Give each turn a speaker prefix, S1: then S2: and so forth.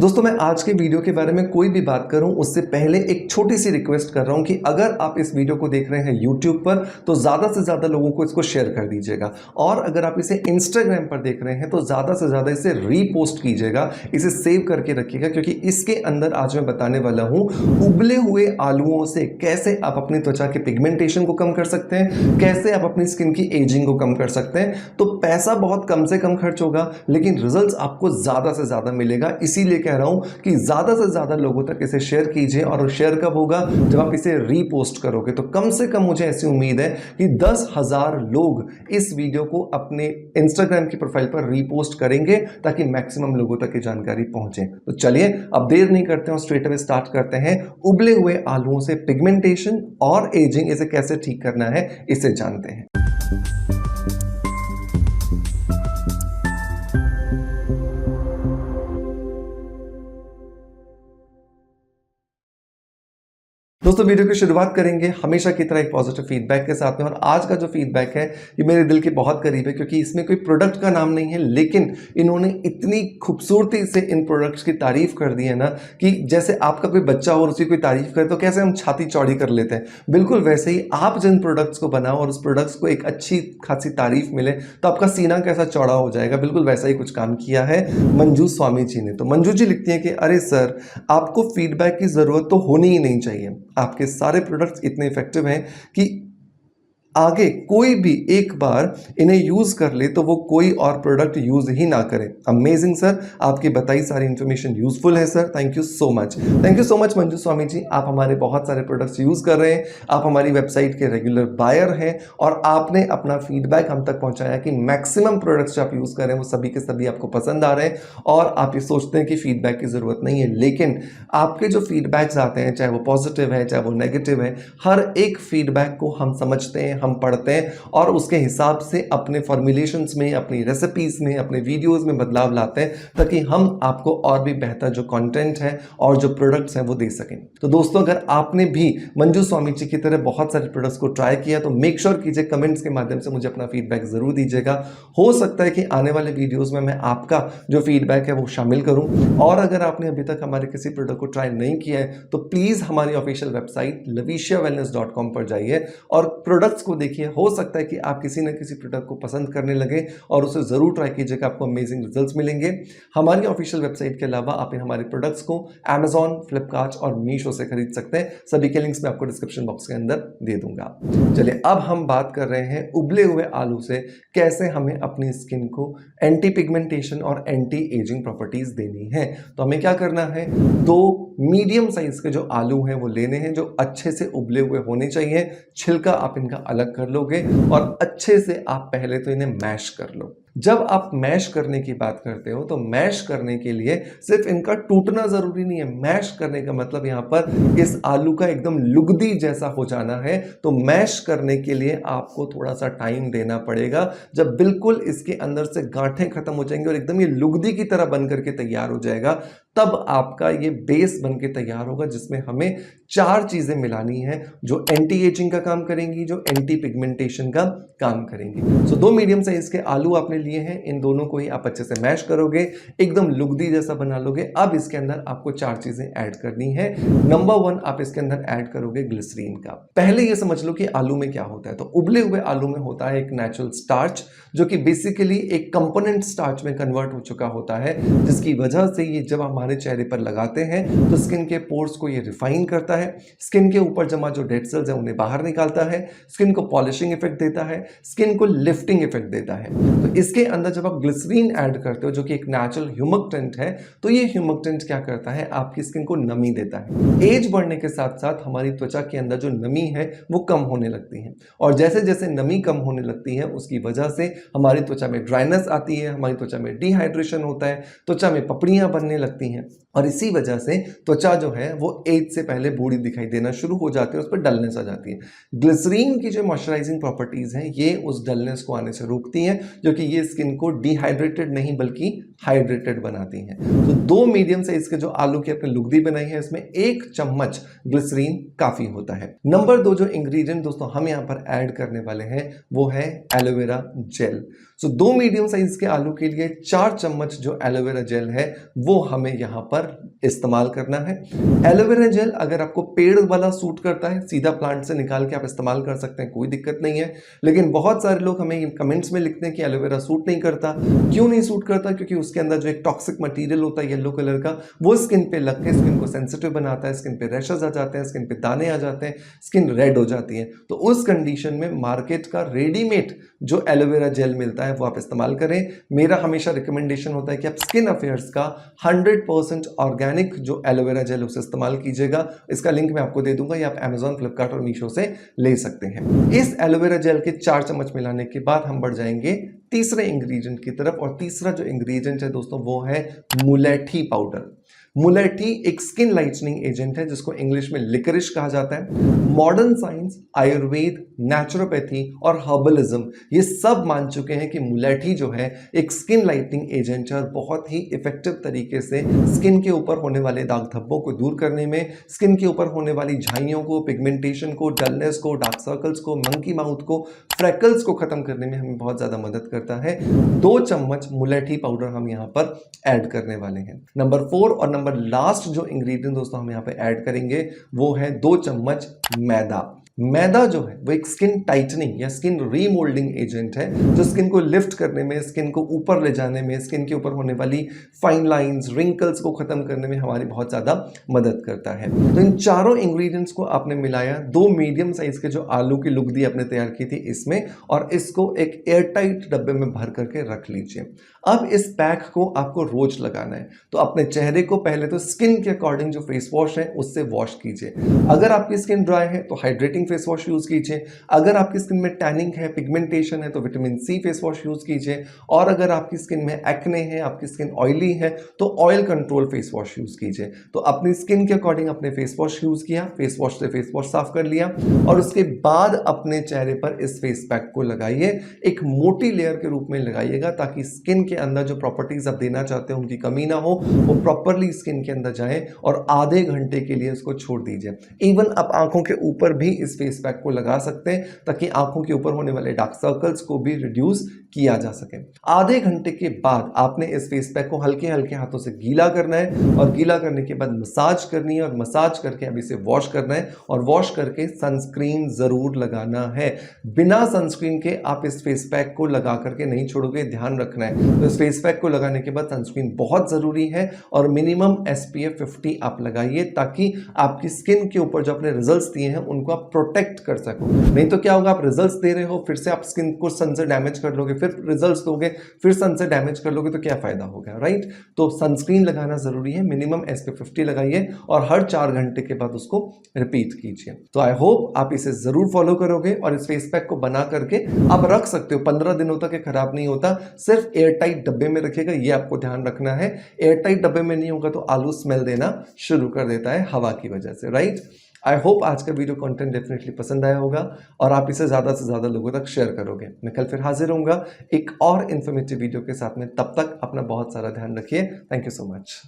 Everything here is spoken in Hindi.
S1: दोस्तों मैं आज के वीडियो के बारे में कोई भी बात करूं उससे पहले एक छोटी सी रिक्वेस्ट कर रहा हूं कि अगर आप इस वीडियो को देख रहे हैं YouTube पर तो ज़्यादा से ज़्यादा लोगों को इसको शेयर कर दीजिएगा और अगर आप इसे Instagram पर देख रहे हैं तो ज़्यादा से ज़्यादा इसे रीपोस्ट कीजिएगा, इसे सेव करके रखिएगा क्योंकि इसके अंदर आज मैं बताने वाला हूं उबले हुए आलूओं से कैसे आप अपनी त्वचा के पिगमेंटेशन को कम कर सकते हैं, कैसे आप अपनी स्किन की एजिंग को कम कर सकते हैं। तो पैसा बहुत कम से कम खर्च होगा लेकिन रिजल्ट्स आपको ज़्यादा से ज़्यादा मिलेगा। इसीलिए कह रहा हूं कि ज्यादा से ज्यादा लोगों तक इसे शेयर कीजिए और शेयर कब होगा जब आप इसे रीपोस्ट करोगे। तो कम से कम मुझे ऐसी उम्मीद है कि 10,000 लोग इस वीडियो को अपने इंस्टाग्राम की प्रोफाइल पर रीपोस्ट करेंगे ताकि मैक्सिमम लोगों तक ये जानकारी पहुंचे। तो चलिए अब देर नहीं करते हैं, स्ट्रेट अवे स्टार्ट करते हैं। उबले हुए आलूओं से पिगमेंटेशन और एजिंग इसे कैसे ठीक करना है इसे जानते हैं। दोस्तों वीडियो की शुरुआत करेंगे हमेशा की तरह एक पॉजिटिव फीडबैक के साथ में। और आज का जो फीडबैक है ये मेरे दिल के बहुत करीब है क्योंकि इसमें कोई प्रोडक्ट का नाम नहीं है लेकिन इन्होंने इतनी खूबसूरती से इन प्रोडक्ट्स की तारीफ कर दी है ना कि जैसे आपका कोई बच्चा हो और उसकी कोई तारीफ करे तो कैसे हम छाती चौड़ी कर लेते हैं, बिल्कुल वैसे ही आप जिन प्रोडक्ट्स को बनाओ और उस प्रोडक्ट्स को एक अच्छी खासी तारीफ मिले तो आपका सीना कैसा चौड़ा हो जाएगा। बिल्कुल वैसा ही कुछ काम किया है मंजू स्वामी जी ने। तो मंजू जी लिखती हैं कि अरे सर आपको फीडबैक की जरूरत तो होनी ही नहीं चाहिए, आपके सारे प्रोडक्ट्स इतने इफेक्टिव हैं कि आगे कोई भी एक बार इन्हें यूज कर ले तो वो कोई और प्रोडक्ट यूज ही ना करे। अमेजिंग सर, आपकी बताई सारी इंफॉर्मेशन यूजफुल है sir, thank you so much. Thank you so much Manju Swamy ji, आप हमारे बहुत सारे प्रोडक्ट्स यूज कर रहे हैं, आप हमारी वेबसाइट के रेगुलर बायर हैं और आपने अपना फीडबैक हम तक पहुंचाया कि मैक्सिमम प्रोडक्ट्स जो आप यूज कर रहे हैं वो सभी के सभी आपको पसंद आ रहे हैं और आप ये सोचते हैं कि फीडबैक की जरूरत नहीं है। लेकिन आपके जो फीडबैक्स आते हैं चाहे वो पॉजिटिव है चाहे वो नेगेटिव है, हर एक फीडबैक को हम समझते हैं, हम पढ़ते हैं और उसके हिसाब से अपने फॉर्मुलेशंस में, अपनी रेसिपीज में, अपने वीडियोस में बदलाव लाते हैं ताकि हम आपको और भी बेहतर जो कंटेंट है और जो प्रोडक्ट्स हैं वो दे सकें। तो दोस्तों अगर आपने भी मंजू स्वामी जी की तरह बहुत सारे प्रोडक्ट्स को ट्राई किया तो मेक श्योर कीजिए कमेंट्स के माध्यम से मुझे अपना फीडबैक जरूर दीजिएगा। हो सकता है कि आने वाले वीडियोस में मैं आपका जो फीडबैक है वो शामिल करूं। और अगर आपने अभी तक हमारे किसी प्रोडक्ट को ट्राई नहीं किया है तो प्लीज हमारी ऑफिशियल वेबसाइट laviciawellness.com पर जाइए और प्रोडक्ट्स को देखिए। हो सकता है कि आप किसी न किसी प्रोडक्ट को पसंद करने लगे और उसे जरूर ट्राई कीजिएगा, आपको अमेजिंग रिजल्ट्स मिलेंगे। हमारी ऑफिशियल वेबसाइट के अलावा आप हमारे प्रोडक्ट्स को Amazon, फ्लिपकार्ट और मीशो से खरीद सकते हैं। सभी के लिंक्स मैं आपको डिस्क्रिप्शन बॉक्स के अंदर दे दूंगा। चलिए अब हम बात कर रहे हैं उबले हुए आलू से कैसे हमें अपनी स्किन को एंटी पिगमेंटेशन और एंटी एजिंग प्रॉपर्टीज देनी है। तो हमें क्या करना है, 2 मीडियम साइज के जो आलू हैं वो लेने हैं जो अच्छे से उबले हुए होने चाहिए। छिलका आप इनका अलग कर लोगे और अच्छे से आप पहले तो इन्हें मैश कर लो। जब आप मैश करने की बात करते हो तो मैश करने के लिए सिर्फ इनका टूटना जरूरी नहीं है। मैश करने का मतलब यहां पर इस आलू का एकदम लुगदी जैसा हो जाना है। तो मैश करने के लिए आपको थोड़ा सा टाइम देना पड़ेगा। जब बिल्कुल इसके अंदर से गांठें खत्म हो जाएंगी और एकदम ये लुगदी की तरह बन करके तैयार हो जाएगा तब आपका ये बेस बन के तैयार होगा जिसमें हमें 4 चीजें मिलानी है जो एंटी एजिंग का काम करेंगी, जो एंटी पिगमेंटेशन का काम करेंगी। सो 2 मीडियम साइज के आलू आपने लिए हैं, इन दोनों को ही आप अच्छे से मैश करोगे, एकदम लुगदी जैसा बना लोगे। अब इसके अंदर आपको 4 चीजें ऐड करनी है। नंबर 1 आप इसके अंदर ऐड करोगे ग्लिसरीन का। पहले ये समझ लो कि आलू में क्या होता है। तो उबले हुए आलू में होता है एक नेचुरल स्टार्च जो कि बेसिकली एक कंपोनेंट स्टार्च में कन्वर्ट हो चुका होता है, जिसकी वजह से ये जब हमारे चेहरे पर लगाते हैं तो स्किन के पोर्स को ये रिफाइन करता है, स्किन के ऊपर जमा जो डेड सेल्स हैं उन्हें बाहर निकालता है, स्किन को पॉलिशिंग इफेक्ट देता है, स्किन को लिफ्टिंग इफेक्ट देता है। तो इसके अंदर जब आप ग्लिसरीन ऐड करते हो जो कि एक नेचुरल ह्यूमक्टेंट है तो ये ह्यूमक्टेंट क्या करता है, आपकी स्किन को नमी देता है। एज बढ़ने के साथ साथ हमारी त्वचा के अंदर जो नमी है वो कम होने लगती है और जैसे जैसे नमी कम होने लगती है उसकी वजह से हमारी त्वचा में ड्राइनेस आती है, हमारी त्वचा में डिहाइड्रेशन होता है, त्वचा में पपड़ियां बनने लगती हैं और इसी वजह से त्वचा जो है वो एज से पहले बूढ़ी दिखाई देना शुरू हो जाती है, उस पर डलनेस आ जाती है। ग्लिसरीन की जो मॉइस्चराइजिंग प्रॉपर्टीज हैं ये उस डलनेस को आने से रोकती हैं, जो कि ये स्किन को डिहाइड्रेटेड नहीं बल्कि हाइड्रेटेड बनाती हैं। तो 2 मीडियम साइज के जो आलू की आपने लुगदी बनाई है इसमें 1 चम्मच ग्लिसरीन काफी होता है। नंबर 2 जो इंग्रेडिएंट दोस्तों हम यहाँ पर ऐड करने वाले हैं वो है एलोवेरा जेल। सो 2 मीडियम साइज के आलू के लिए 4 चम्मच जो एलोवेरा जेल है वो हमें यहाँ पर इस्तेमाल करना है। एलोवेरा जेल अगर आपको पेड़ वाला सूट करता है, सीधा प्लांट से निकाल के आप इस्तेमाल कर सकते हैं, कोई दिक्कत नहीं है। लेकिन बहुत सारे लोग हमें कमेंट्स में लिखते हैं कि एलोवेरा सूट नहीं करता। क्यों नहीं सूट करता? क्योंकि उसके अंदर जो एक टॉक्सिक मटेरियल होता है येलो कलर का, वो स्किन पे लग के स्किन को सेंसिटिव बनाता है, स्किन पे रैशेस आ जाते हैं, स्किन पे दाने आ जाते हैं, स्किन रेड हो जाती है। तो उस कंडीशन में मार्केट का रेडीमेड जो एलोवेरा जेल मिलता है वो आप इस्तेमाल करें। मेरा हमेशा रिकमेंडेशन होता है कि आप स्किन अफेयर्स का 100% ऑर्गेनिक जो एलोवेरा जेल उसे इस्तेमाल कीजिएगा। इसका लिंक मैं आपको दे दूंगा, या आप अमेजॉन, फ्लिपकार्ट और मीशो से ले सकते हैं। इस एलोवेरा जेल के 4 चम्मच मिलाने के बाद हम बढ़ जाएंगे तीसरे इंग्रेडिएंट की तरफ, और तीसरा जो इंग्रेडिएंट है दोस्तों वो है मुलेठी पाउडर। मुलेठी एक स्किन लाइटनिंग एजेंट है जिसको इंग्लिश में लिकरिश कहा जाता है। मॉडर्न साइंस, आयुर्वेद, नेचुरोपैथी और हर्बलिज्म ये सब मान चुके हैं कि मुलेठी जो है एक स्किन लाइटनिंग एजेंट है और बहुत ही इफेक्टिव तरीके से स्किन के ऊपर होने वाले दाग धब्बों को दूर करने में, स्किन के ऊपर होने वाली झाइयों को, पिगमेंटेशन को, डलनेस को, डार्क सर्कल्स को, मंकी माउथ को, फ्रैकल्स को खत्म करने में हमें बहुत ज्यादा मदद करता है। 2 चम्मच मुलेठी पाउडर हम यहाँ पर ऐड करने वाले हैं। नंबर 4 और नंबर लास्ट जो इंग्रेडिएंट दोस्तों हम यहाँ पे ऐड करेंगे वो है 2 चम्मच मैदा। मैदा जो है वो एक स्किन टाइटनिंग या स्किन रीमोल्डिंग एजेंट है जो स्किन को लिफ्ट करने में, स्किन को ऊपर ले जाने में, स्किन के ऊपर होने वाली फाइन लाइंस, रिंकल्स को खत्म करने में हमारी बहुत ज्यादा मदद करता है। तो इन चारों इंग्रेडिएंट्स को आपने मिलाया, 2 मीडियम साइज के जो आलू की लुगदी आपने तैयार की थी इसमें, और इसको एक एयरटाइट डब्बे में भर करके रख लीजिए। अब इस पैक को आपको रोज लगाना है। तो अपने चेहरे को पहले तो स्किन के अकॉर्डिंग जो फेस वॉश है उससे वॉश कीजिए। अगर आपकी स्किन ड्राई है तो हाइड्रेटिंग फेस वॉश यूज कीजिए। अगर आपकी स्किन में टैनिंग है, पिगमेंटेशन है तो vitamin C face wash use कीजिए। और अगर आपकी स्किन में एक्ने है, आपकी स्किन ऑयली है तो oil control face wash use कीजिए। तो अपनी स्किन के अकॉर्डिंग अपने फेस वॉश यूज किया, फेस वॉश से फेस वॉश साफ कर लिया, और उसके बाद अपने चेहरे पर इस फेस पैक को लगाइए। एक मोटी लेयर के रूप में लगाइएगा ताकि स्किन के अंदर जो प्रॉपर्टीज आप देना चाहते हो उनकी कमी ना हो, वो प्रॉपरली स्किन के अंदर जाए, और आधे घंटे के लिए इसको छोड़ दीजिए। इवन आप आंखों के ऊपर भी इस फेस पैक को लगा सकते हैं ताकि आंखों के ऊपर होने वाले डार्क सर्कल्स को भी रिड्यूस किया जा सके। आधे घंटे के बाद आपने इस फेस पैक को हल्के हल्के हाथों से गीला करना है, और गीला करने के बाद मसाज करनी है, और मसाज करके अब इसे वॉश करना है, और वॉश करके सनस्क्रीन जरूर लगाना है। बिना सनस्क्रीन के आप इस फेस पैक को लगा करके नहीं छोड़ोगे, ध्यान रखना है। तो इस फेस पैक को लगाने के बाद सनस्क्रीन बहुत जरूरी है, और मिनिमम SPF 50 आप लगाइए ताकि आपकी स्किन के ऊपर जो आपने रिजल्ट्स दिए हैं उनको आप प्रोटेक्ट कर सको। नहीं तो क्या होगा, आप रिजल्ट्स दे रहे हो, फिर से आप स्किन को सन से डैमेज कर लोगे, फिर रिजल्ट्स दोगे, फिर सन से डैमेज कर लोगे, तो क्या फायदा होगा, राइट? तो सनस्क्रीन लगाना जरूरी है, मिनिमम SPF 50 लगाइए, और हर 4 घंटे के बाद उसको रिपीट कीजिए। तो आई होप आप इसे जरूर फॉलो करोगे, और इस फेस पैक को बना करके आप रख सकते हो, 15 दिनों तक ये खराब नहीं होता। सिर्फ एयरटाइट डब्बे में रखिएगा, ये आपको ध्यान रखना है। एयरटाइट डब्बे में नहीं होगा तो आलू स्मेल देना शुरू कर देता है हवा की वजह से, राइट? आई होप आज का वीडियो कंटेंट डेफिनेटली पसंद आया होगा, और आप इसे ज़्यादा से ज़्यादा लोगों तक शेयर करोगे। मैं कल फिर हाजिर होऊंगा एक और इन्फॉर्मेटिव वीडियो के साथ में। तब तक अपना बहुत सारा ध्यान रखिए। Thank you so much.